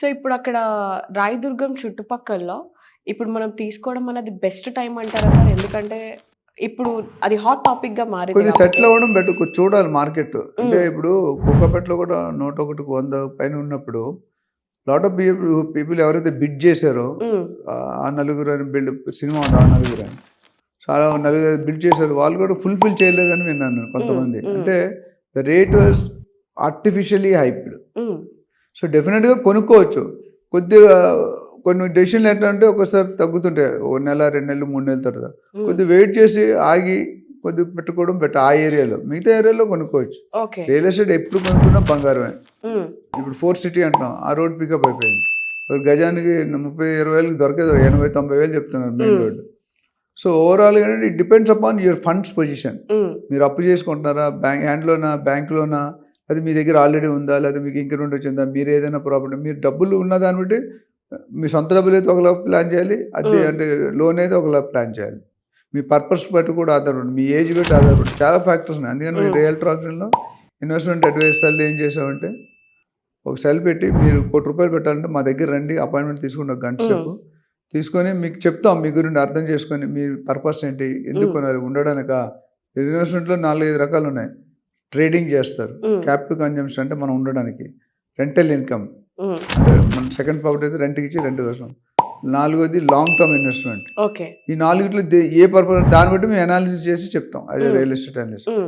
So ఇప్పుడు అక్కడ రాయదుర్గం చుట్టుపక్కల ఇప్పుడు మనం తీసుకోవడం అనేది బెస్ట్ టైం అంటారా సార్? ఎందుకంటే ఇప్పుడు అది హాట్ టాపిక్‌గా మారింది కొద్దిగా కాబట్టి. సెటిల్ అవ్వడం బెటర్. కొంచెం చూడాలి మార్కెట్. అంటే హ్మ్. ఇప్పుడు కోకాపేటలో కూడా 101కి 100 పైన ఉన్నప్పుడు లాట్ ఆఫ్ పీపుల్ ఎవరైతే బిడ్ చేశారో హ్మ్. ఆ నలుగురు అని బిల్డ్ సినిమా ఉంది ఆ నలుగురు అని. చాలా నలుగురు బిల్డ్ చేశారు. వాళ్ళు కూడా ఫుల్‌ఫిల్ చేయలేదని విన్నాను హ్మ్. కొంతమంది. హ్మ్. అంటే the rate was artificially hyped. హ్మ్. సో డెఫినెట్‌గా కొనుక్కోవచ్చు. కొద్దిగా కొన్ని డెసిషన్‌లు ఎట్లంటే ఒక్కోసారి తగ్గుతుంటాయి. ఒక నెల, 2 నెలలు, 3 నెలల తర్వాత. హ్మ్. కొద్దిగా వెయిట్ చేసి ఆగి కొద్దిగా పెట్టుకోవడం బెటర్ ఆ ఏరియాలో. మిగతా ఏరియాలో కొనుక్కోవచ్చు. ఓకే. రియల్ ఎస్టేట్ ఎప్పుడు కొనుక్కున్నా బంగారమే. హ్మ్. ఇప్పుడు 4 సిటీ అంటున్నాం. ఆ రోడ్ పికప్ అయిపోయింది. ఇప్పుడు గజానికి 30, 20,000కి దొరకేది 80, 90,000 చెప్తున్నారు మెయిన్ హ్మ్. రోడ్. సో ఓవరాల్‌గా ఏంటంటే it depends upon your funds position. హ్మ్. మీరు అప్పు చేసుకుంటున్నారా? హ్యాండ్‌లోనా? బ్యాంక్‌లోనా? అది మీ దగ్గర ఆల్రెడీ ఉందా? లేదా మీకు ఇంక నుండి వచ్చిందా? మీరు ఏదైనా ప్రాపర్టీ మీరు డబ్బులు ఉన్న దాన్ని బట్టి మీ సొంత డబ్బులైతే ఒకలా ప్లాన్ చేయాలి. అద్దె హ్మ్. అంటే లోన్ అయితే ఒకలా ప్లాన్ చేయాలి. మీ పర్పస్ బట్టి కూడా ఆధారపడి మీ ఏజ్ బట్టి ఆధారపడి చాలా ఫ్యాక్టర్స్ ఉన్నాయి. అందుకని హ్మ్. రియల్టర్ ఆప్షన్‌లో ఇన్వెస్ట్మెంట్ అడ్వైజర్లు ఏం చేసామంటే ఒక సెల్ పెట్టి మీరు ₹1,00,00,000 పెట్టాలంటే మా దగ్గర రండి అపాయింట్మెంట్ తీసుకుని ఒక గంట హ్మ్. సేపు తీసుకొని మీకు చెప్తాం మీ గురించి అర్థం చేసుకొని మీ పర్పస్ ఏంటి ఎందుకు హ్మ్. కొనాలి ఉండడానికా ఇన్వెస్ట్మెంట్లో 4, 5 రకాలు ఉన్నాయి. ట్రేడింగ్ చేస్తారు. హ్మ్. క్యాపిటల్ కన్జంప్షన్ అంటే మనం ఉండడానికి. రెంటల్ ఇన్కమ్ హ్మ్. అంటే మన సెకండ్ ప్రాపర్టీ అయితే రెంట్‌కి ఇచ్చి రెంట్ కోసం. నాలుగోది లాంగ్ టర్మ్ ఇన్వెస్ట్మెంట్. ఓకే. ఈ నాలుగిట్లో ఏ పర్పస్ దాన్ని బట్టి మేము అనాలిసిస్ చేసి చెప్తాం. అదే హ్మ్. Real estate analyst. హ్మ్.